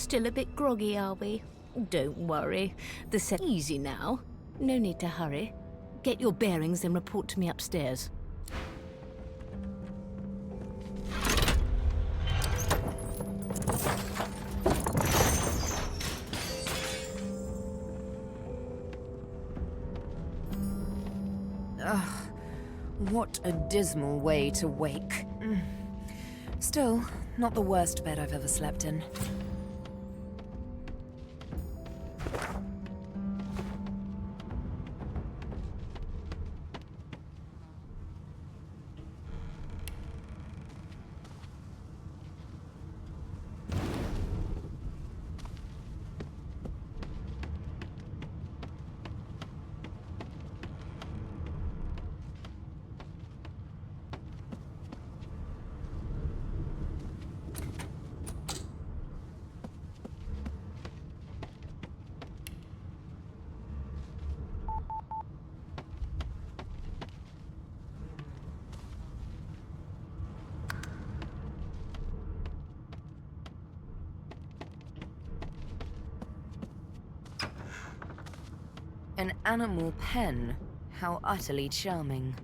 Still a bit groggy, are we? Don't worry. The set's easy now. No need to hurry. Get your bearings and report to me upstairs. Ugh, what a dismal way to wake. Still, not the worst bed I've ever slept in. An animal pen? How utterly charming.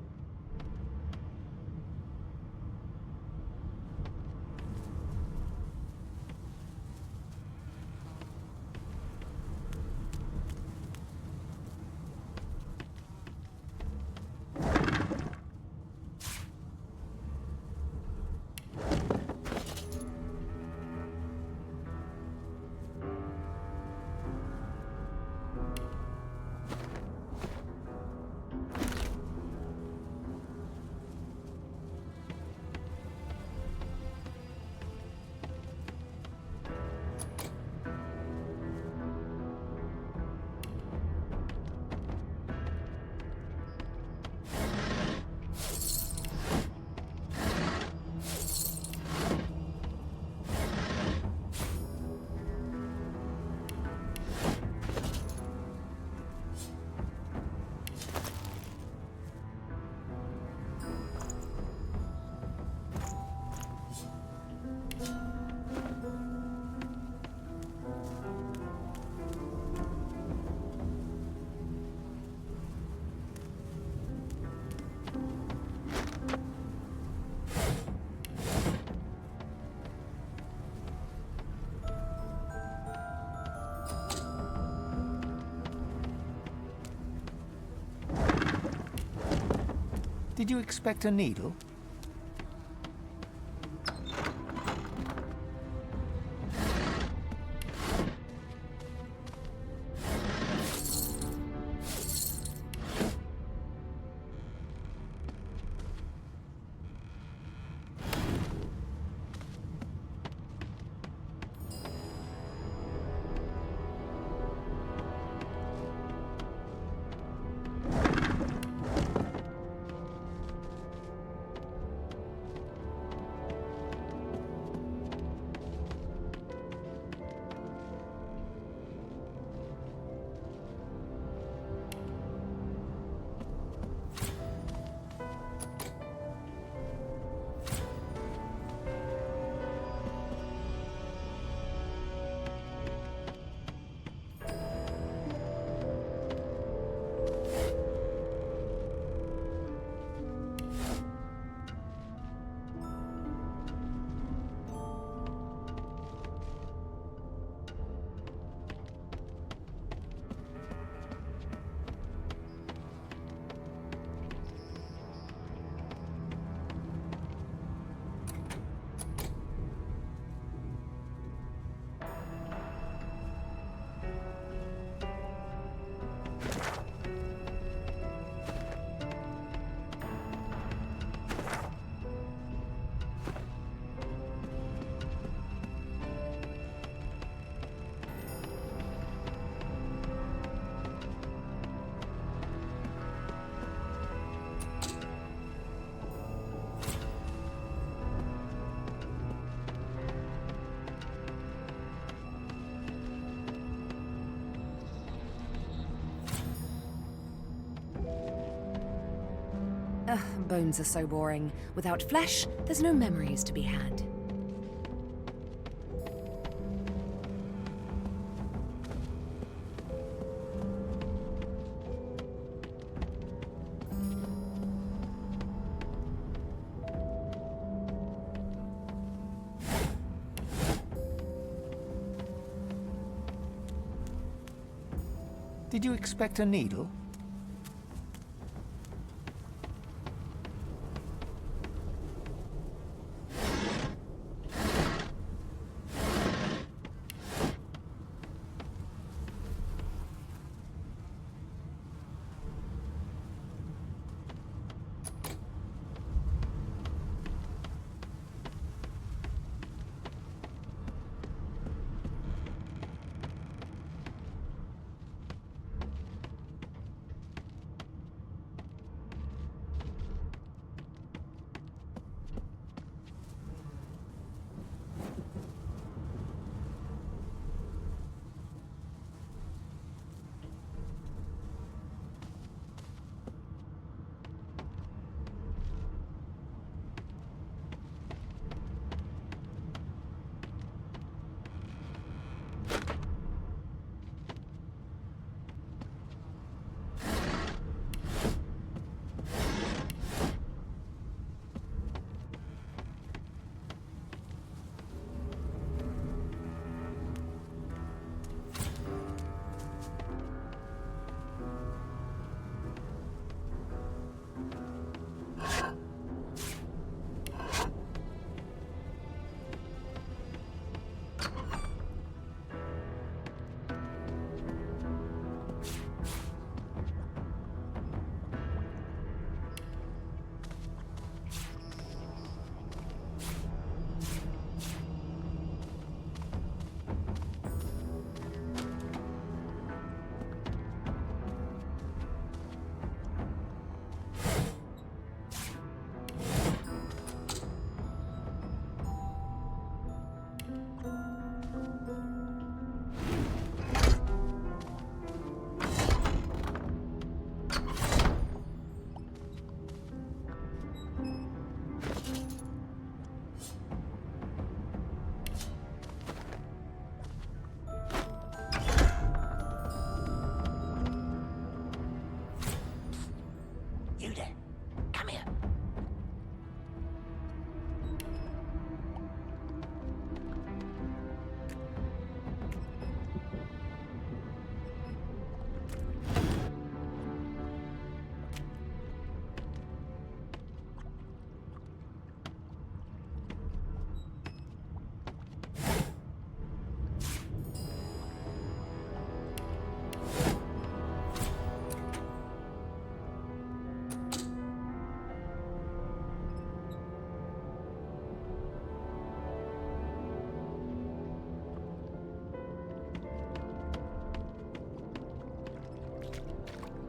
Did you expect a needle? Bones are so boring. Without flesh, there's no memories to be had. Did you expect a needle? You there. Come here.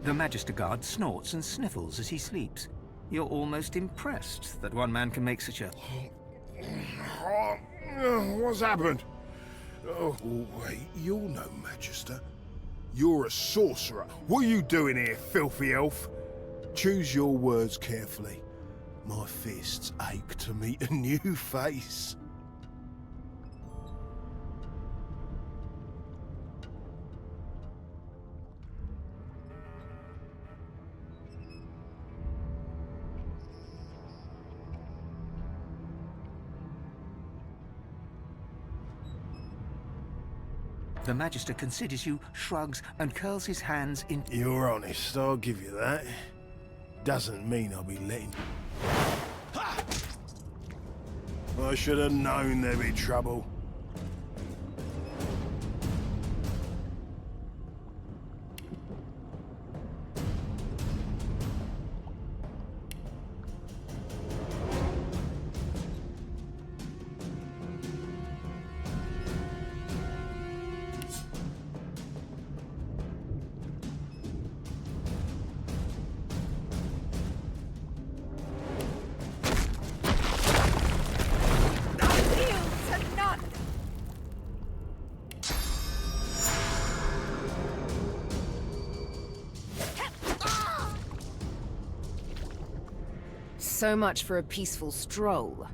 The Magister Guard snorts and sniffles as he sleeps. You're almost impressed that one man can make such a... What's happened? Oh, wait, you're no Magister. You're a sorcerer. What are you doing here, filthy elf? Choose your words carefully. My fists ache to meet a new face. The Magister considers you, shrugs, and curls his hands in... You're honest, I'll give you that. Doesn't mean I'll be letting... Ha! I should have known there'd be trouble. So much for a peaceful stroll.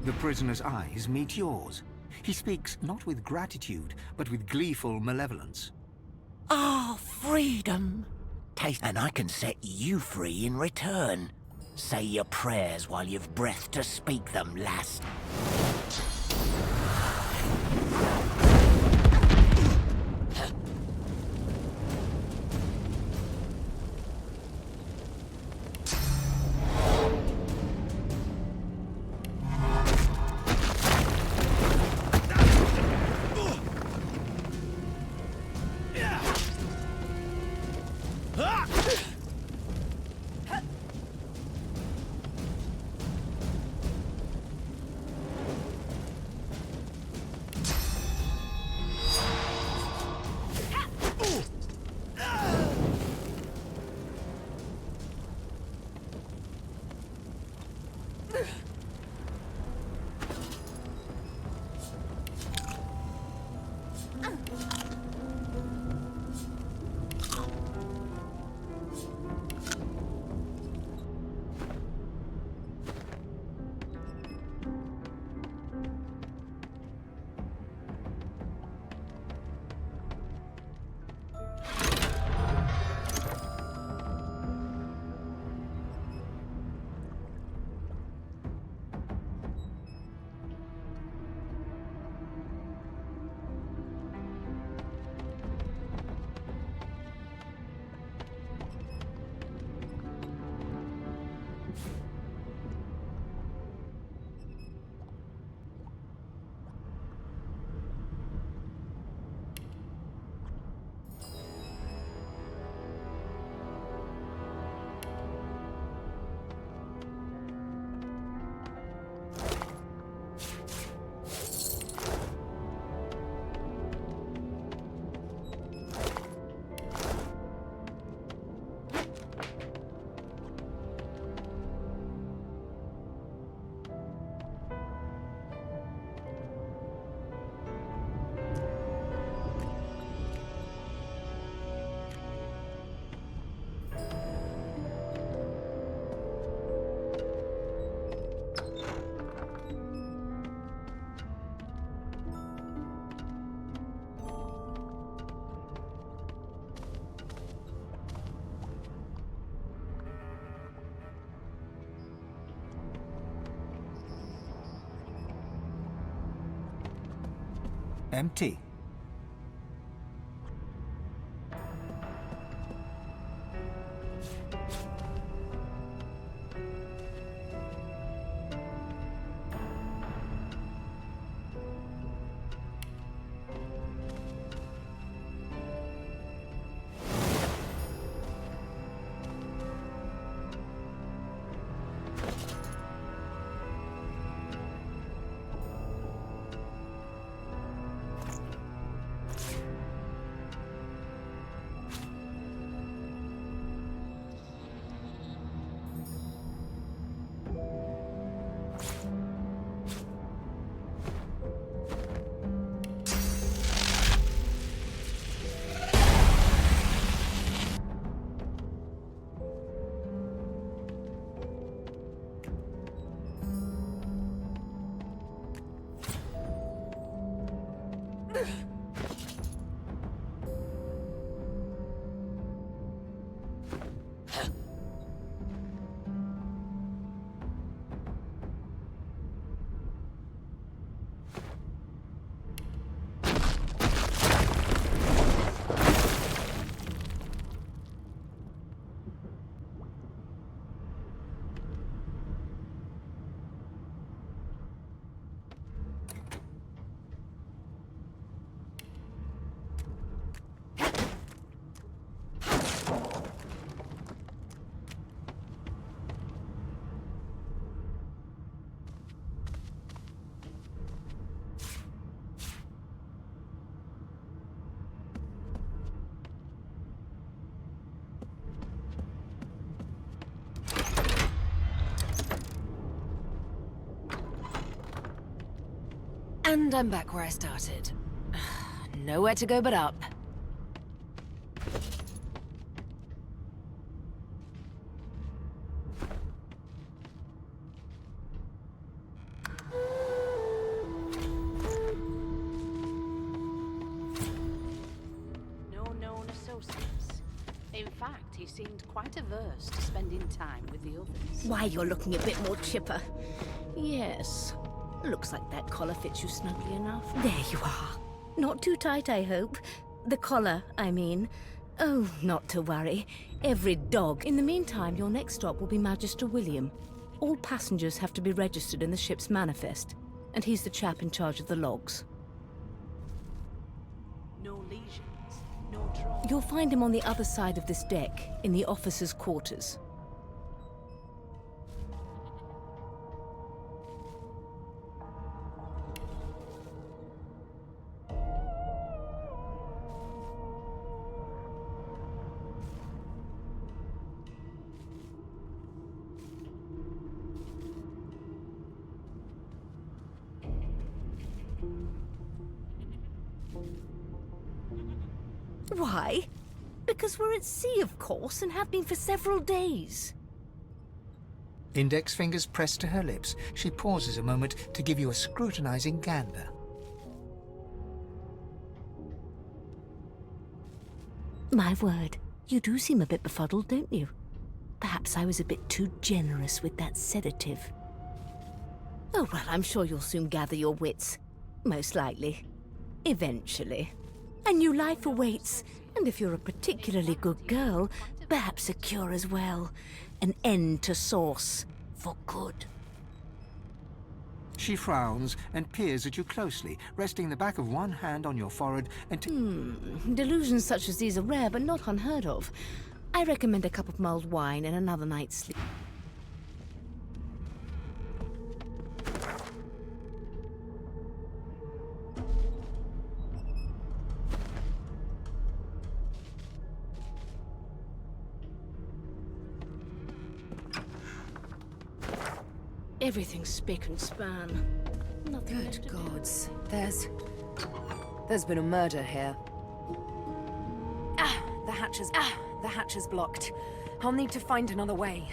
The prisoner's eyes meet yours. He speaks not with gratitude, but with gleeful malevolence. Ah, freedom! Taste, and I can set you free in return. Say your prayers while you've breath to speak them, lass. Empty. And I'm back where I started. Nowhere to go but up. he seemed quite averse to spending time with the others. Why, you're looking a bit more chipper. Yes. Looks like that collar fits you snugly enough. There you are. Not too tight, I hope. The collar, I mean. Oh, not to worry. Every dog. In the meantime, your next stop will be Magister William. All passengers have to be registered in the ship's manifest, and he's the chap in charge of the logs. No lesions, no trauma. You'll find him on the other side of this deck, in the officers' quarters. Why? Because we're at sea, of course, and have been for several days. Index fingers pressed to her lips, she pauses a moment to give you a scrutinizing gander. My word, you do seem a bit befuddled, don't you? Perhaps I was a bit too generous with that sedative. Oh, well, I'm sure you'll soon gather your wits. Most likely. Eventually. A new life awaits, and if you're a particularly good girl, perhaps a cure as well. An end to Source. For good. She frowns and peers at you closely, resting the back of one hand on your forehead and Delusions such as these are rare, but not unheard of. I recommend a cup of mulled wine and another night's sleep. Everything's spick and span. Nothing left Good to do. gods. There's been a murder here. The hatch is blocked. I'll need to find another way.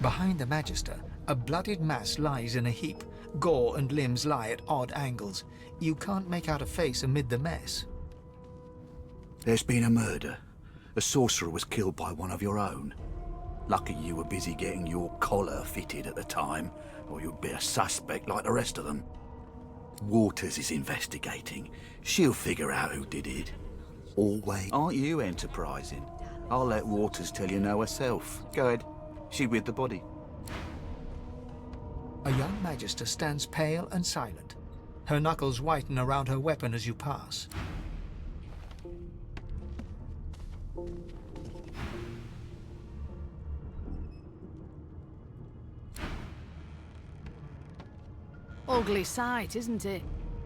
behind the Magister, a bloodied mass lies in a heap. Gore and limbs lie at odd angles. You can't make out a face amid the mess. There's been a murder. A sorcerer was killed by one of your own. Lucky you were busy getting your collar fitted at the time, or you'd be a suspect like the rest of them. Waters is investigating. She'll figure out who did it. Always. Aren't you enterprising? I'll let Waters tell you no herself. Go ahead. She with the body. A young Magister stands pale and silent. Her knuckles whiten around her weapon as you pass. Ugly sight, isn't it?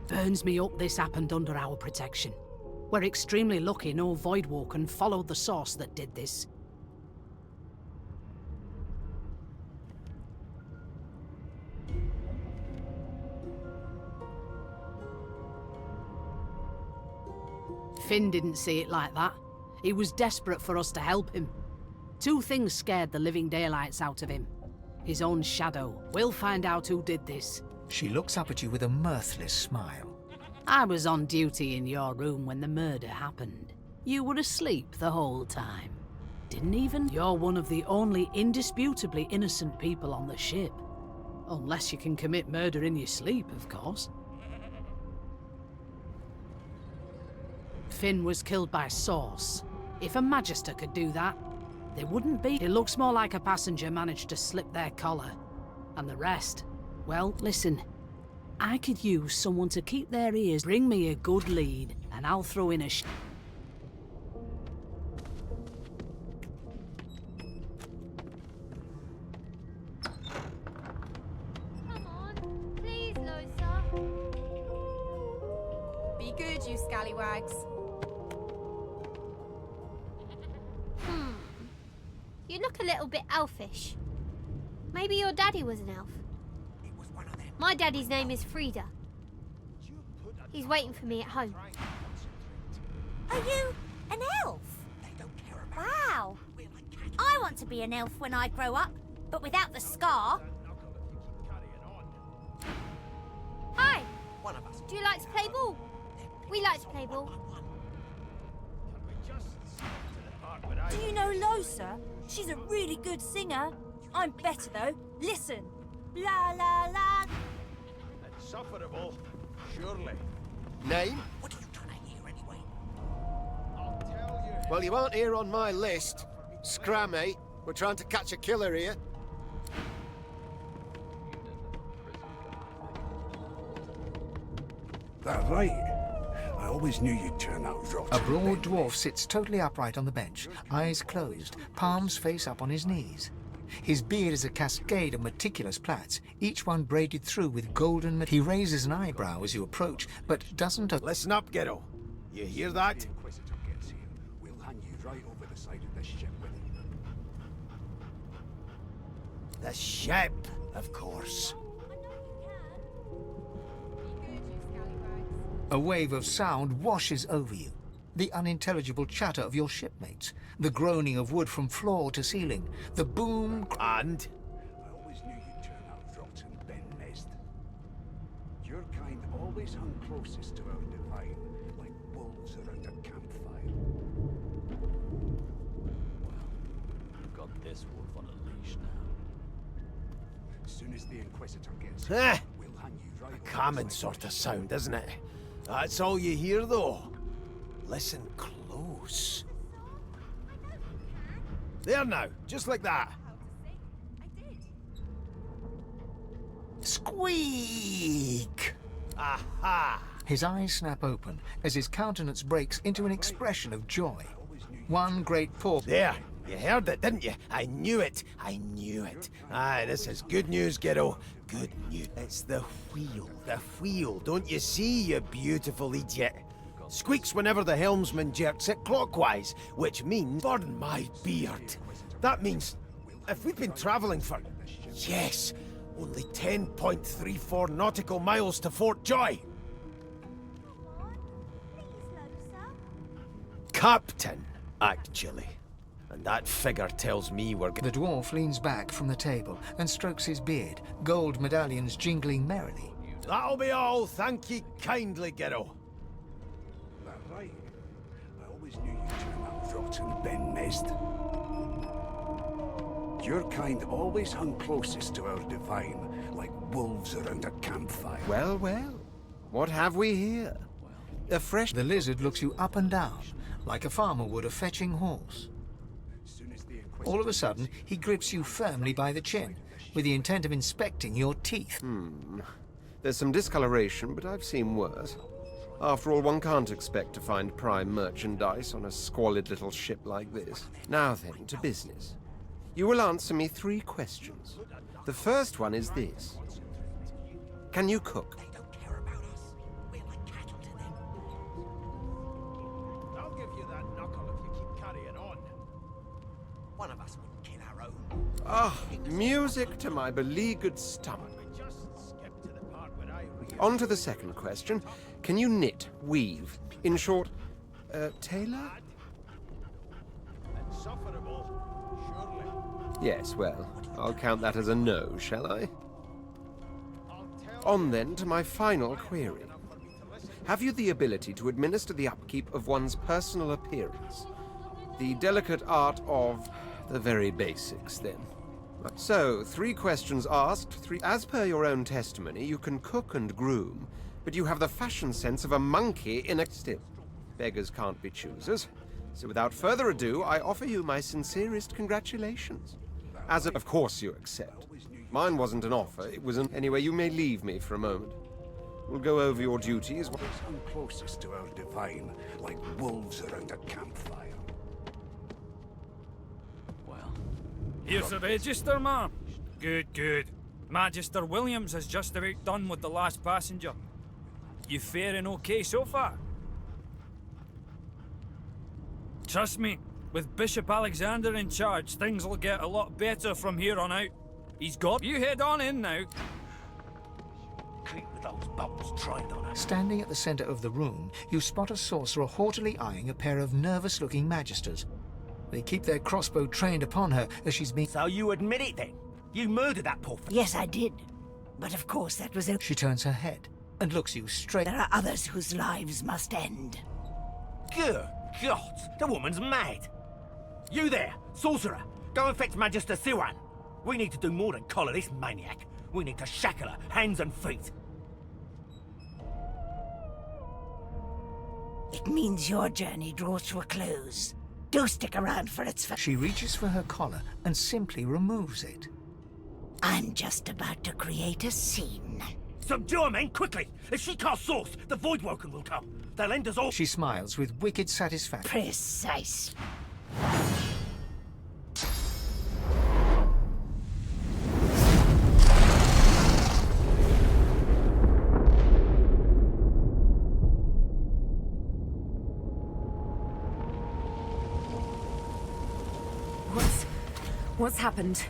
Burns me up this happened under our protection. We're extremely lucky no Voidwalker followed the source that did this. Finn didn't see it like that. He was desperate for us to help him. Two things scared the living daylights out of him. His own shadow. We'll find out who did this. She looks up at you with a mirthless smile. I was on duty in your room when the murder happened. You were asleep the whole time. Didn't even? You're one of the only indisputably innocent people on the ship. Unless you can commit murder in your sleep, of course. Finn was killed by Source. If a Magister could do that, there wouldn't be. It looks more like a passenger managed to slip their collar. And the rest, well, listen. I could use someone to keep their ears. Bring me a good lead, and I'll throw in a Come on, please, Losa. Be good, you scallywags. You look a little bit elfish. Maybe your daddy was an elf. My daddy's name is Frida. He's waiting for me at home. Are you an elf? Wow. I want to be an elf when I grow up, but without the scar. Hi! Do you like to play ball? We like to play ball. Do you know Losa? She's a really good singer. I'm better though. Listen. La la la. Insufferable, surely. Name? What are you trying to hear anyway? I'll tell you. Well, you aren't here on my list. Scram, eh? We're trying to catch a killer here. That right? I always knew you'd turn out rotten. A broad dwarf sits totally upright on the bench, eyes closed, palms face up on his knees. His beard is a cascade of meticulous plaits, each one braided through with golden... He raises an eyebrow as you approach, but doesn't... Listen up, Ghetto. You hear that? The Inquisitor gets here, we'll hang you right over the side of this ship with him. The ship, of course. A wave of sound washes over you. The unintelligible chatter of your shipmates, the groaning of wood from floor to ceiling, the boom... And? I always knew you'd turn out rotten, Ben Mest. Your kind always hung closest to our divine, like wolves around a campfire. We've got this wolf on a leash now. As soon as the Inquisitor gets Eh, here, we'll hang you right over the Common side sort of of this sound, isn't it? That's all you hear, though. Listen close. There now, just like that. Squeak! Aha! His eyes snap open as his countenance breaks into an expression of joy. One great paw... There, you heard it, didn't you? I knew it. I knew it. Aye, this is good news, Ghetto. Good news. It's the wheel. The wheel. Don't you see, you beautiful idiot? Squeaks whenever the helmsman jerks it clockwise, which means... Burn my beard. That means... If we've been travelling for... Yes, only 10.34 nautical miles to Fort Joy. Captain, actually. And that figure tells me we're... The dwarf leans back from the table and strokes his beard, gold medallions jingling merrily. That'll be all. Thank ye kindly, Ghetto. That right? I always knew you'd turn out rotten, Ben Mest. Your kind always hung closest to our divine, like wolves around a campfire. Well, well. What have we here? A fresh... The lizard looks you up and down, like a farmer would a fetching horse. All of a sudden, he grips you firmly by the chin, with the intent of inspecting your teeth. There's some discoloration, but I've seen worse. After all, one can't expect to find prime merchandise on a squalid little ship like this. Now then, to business. You will answer me 3 questions. The first one is this. Can you cook? They don't care about us. We're like cattle to them. I'll give you that knuckle if you keep carrying on. One of us wouldn't kill our own. Ah, music to my beleaguered stomach. We just skip to the part where I read. On to the second question. Can you knit, weave? In short, tailor? Insufferable, surely. Yes, well, I'll count that as a no, shall I? On then to my final query. Have you the ability to administer the upkeep of one's personal appearance? The delicate art of the very basics, then. So, 3 questions asked, 3... As per your own testimony, you can cook and groom, but you have the fashion sense of a monkey in a... Still, beggars can't be choosers. So without further ado, I offer you my sincerest congratulations. As of course you accept. Mine wasn't an offer, it was an... Anyway, you may leave me for a moment. We'll go over your duties. Hung closest to our divine, like wolves around a campfire. Well, Here's the register, ma'am. Good, good. Magister Williams has just about done with the last passenger. You faring okay so far? Trust me, with Bishop Alexander in charge, things will get a lot better from here on out. He's got... You head on in now. Keep with those bolts trained on us. Standing at the center of the room, you spot a sorcerer haughtily eyeing a pair of nervous-looking magisters. They keep their crossbow trained upon her as she's being... So you admit it then? You murdered that poor... Yes, I did. But of course, that was... She turns her head and looks you straight... There are others whose lives must end. Good God, the woman's mad. You there, sorcerer! Go and fetch Magister Siwan! We need to do more than collar this maniac. We need to shackle her, hands and feet. It means your journey draws to a close. Do stick around for its... She reaches for her collar and simply removes it. I'm just about to create a scene. Subdue her, men, quickly! If she casts source, the Voidwoken will come. They'll end us all. She smiles with wicked satisfaction. Precise. What's happened?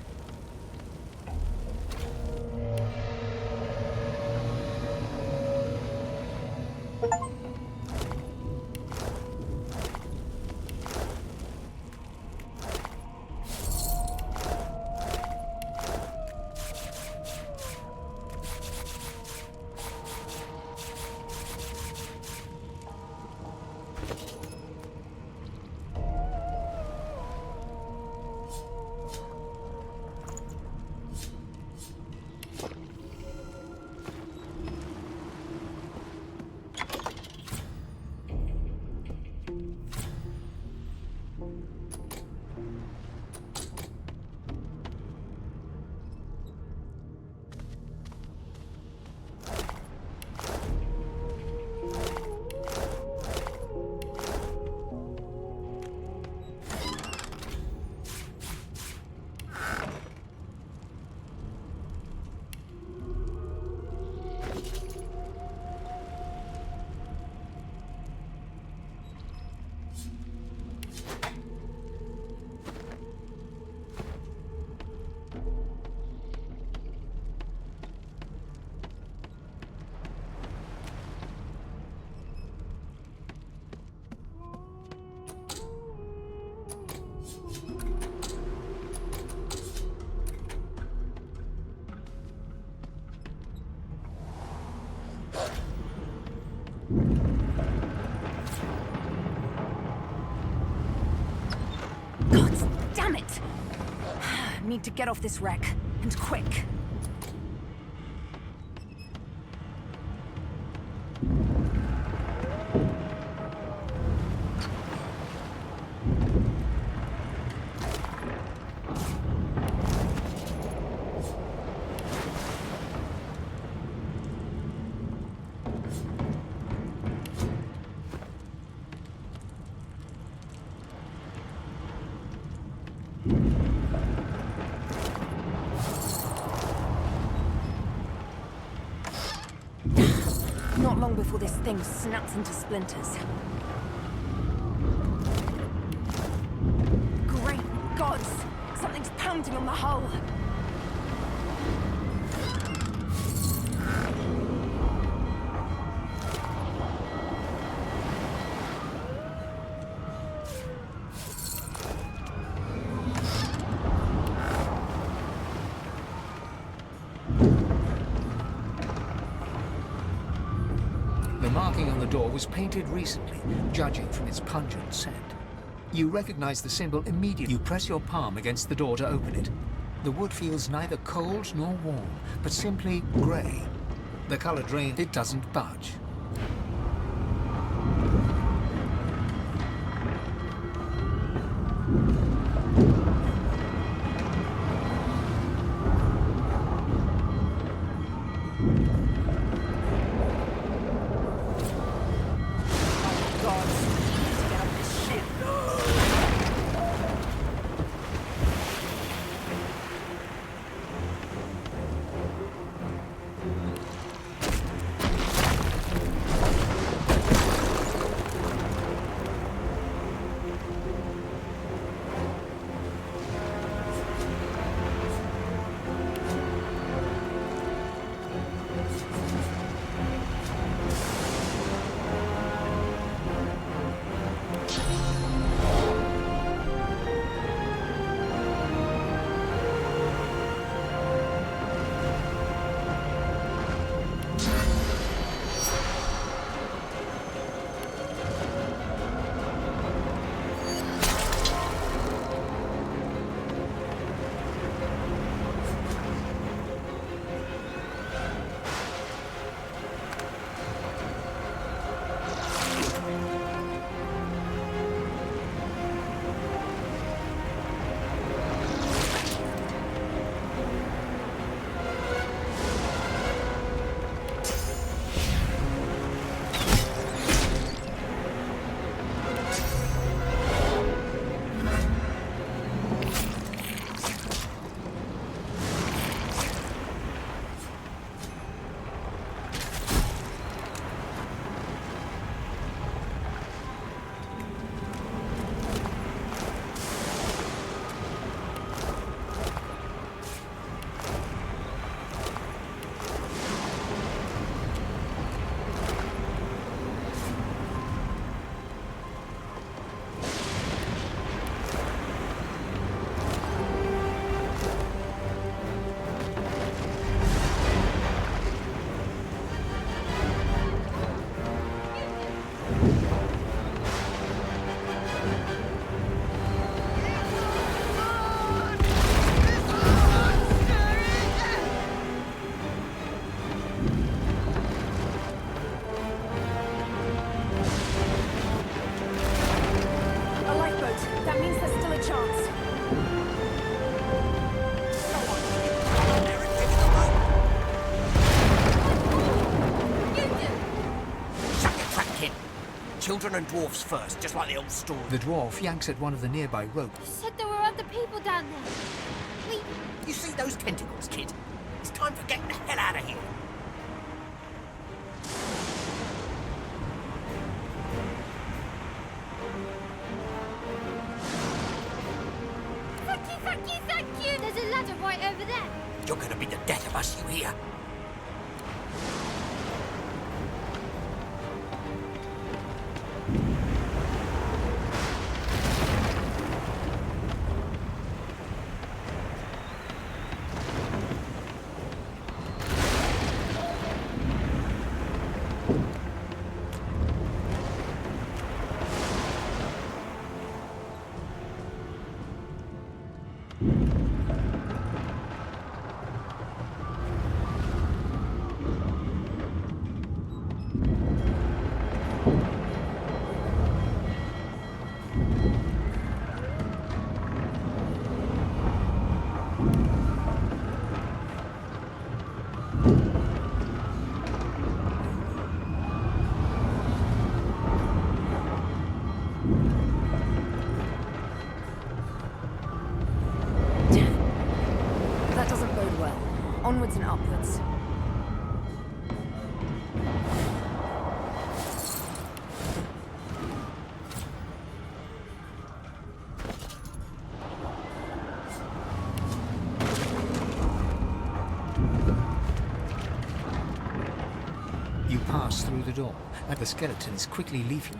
Damn it! I need to get off this wreck, and quick. Not long before this thing snaps into splinters. Great gods! Something's pounding on the hull! The marking on the door was painted recently, judging from its pungent scent. You recognize the symbol immediately. You press your palm against the door to open it. The wood feels neither cold nor warm, but simply grey. The color drained, it doesn't budge. children and dwarfs first, just like the old story. The dwarf yanks at one of the nearby ropes. You said there were other people down there. You see those tentacles, kid? It's time for getting the hell out of here. Thank you, thank you, thank you! There's a ladder right over there. You're gonna be the death of us, you hear? That doesn't bode well. Onwards and upwards. You pass through the door, and the skeleton is quickly leaping.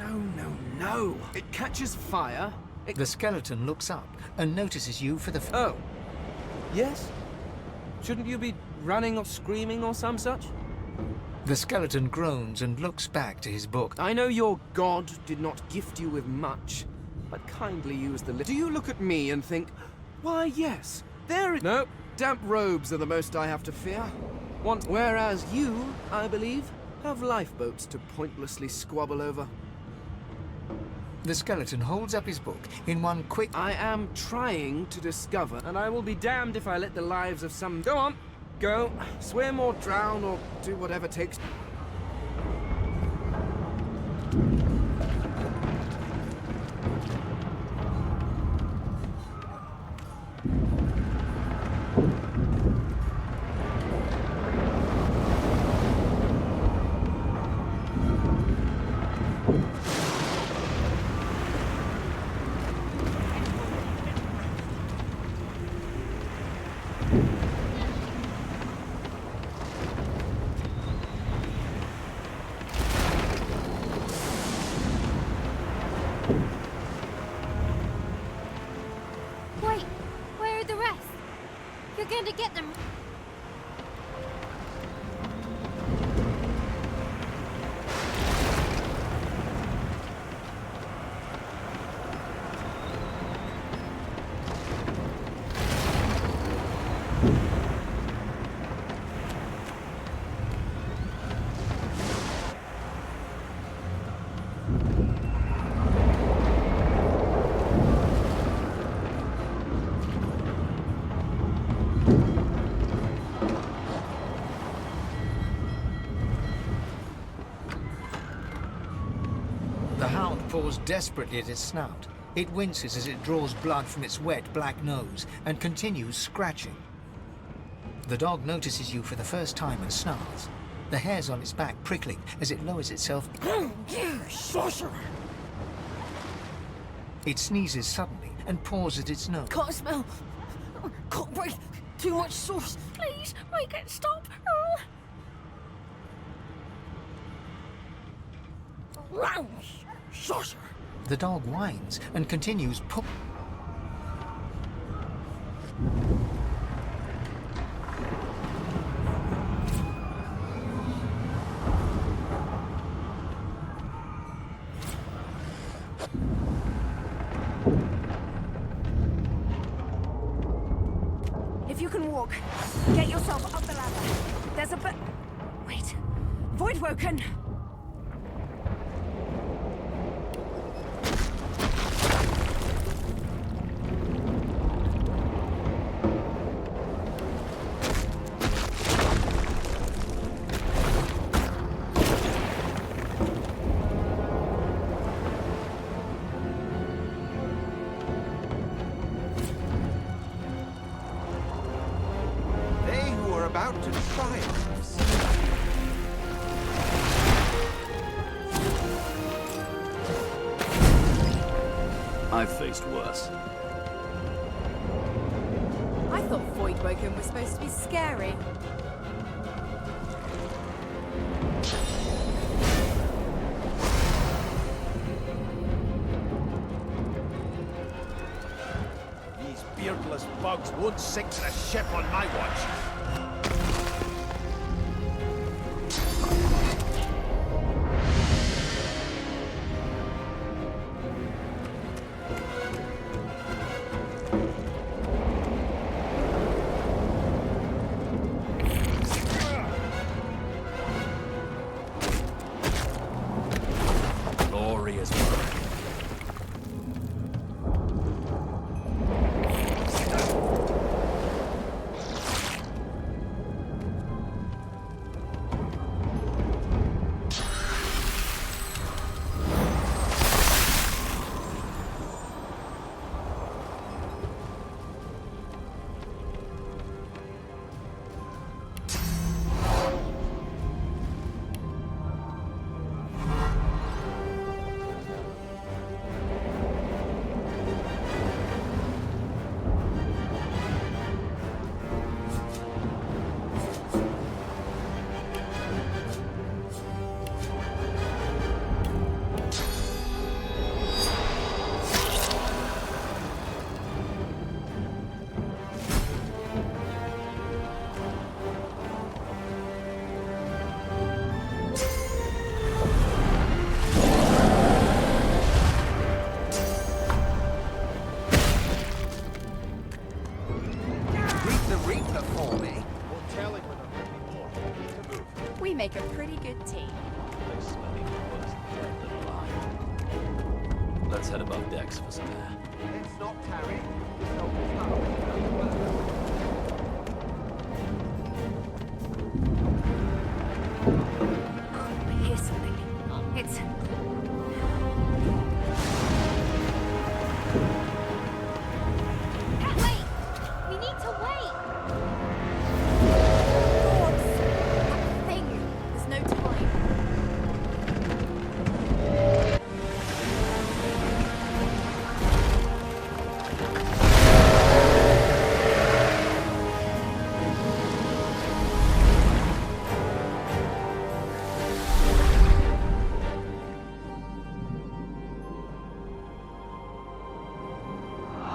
No. It catches fire. The skeleton looks up and notices you for the Oh. Yes? Shouldn't you be running or screaming or some such? The skeleton groans and looks back to his book. I know your god did not gift you with much, but kindly use the Do you look at me and think, why, yes, there is... No, damp robes are the most I have to fear. Whereas you, I believe, have lifeboats to pointlessly squabble over. The skeleton holds up his book in one quick... I am trying to discover, and I will be damned if I let the lives of some... Go on, go, swim or drown or do whatever takes... Wait, where are the rest? You're going to get them. The hound paws desperately at its snout. It winces as it draws blood from its wet black nose and continues scratching. The dog notices you for the first time and snarls, the hairs on its back prickling as it lowers itself. You sorcerer! It sneezes suddenly and paws at its nose. Can't smell. Can't breathe. Too much sauce. Please, make it stop. Sorcerer! The dog whines and continues If you can walk, get yourself up the ladder. There's a bit... Wait. Voidwoken! up to try it. I've faced worse. I thought Voidwoken was supposed to be scary. These beardless bugs won't sink to the ship on my watch. Glorious work. We make a pretty good team. Let's head above decks for some air. Let's not tarry. I hear something. It's... Wait! We need to wait! That thing! There's no time.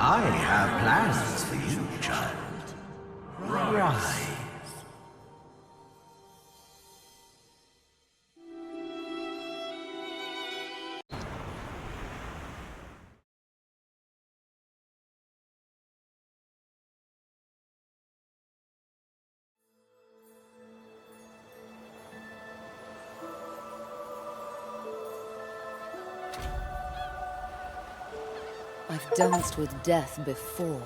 I have plans for you, child. Rise. I've danced with death before.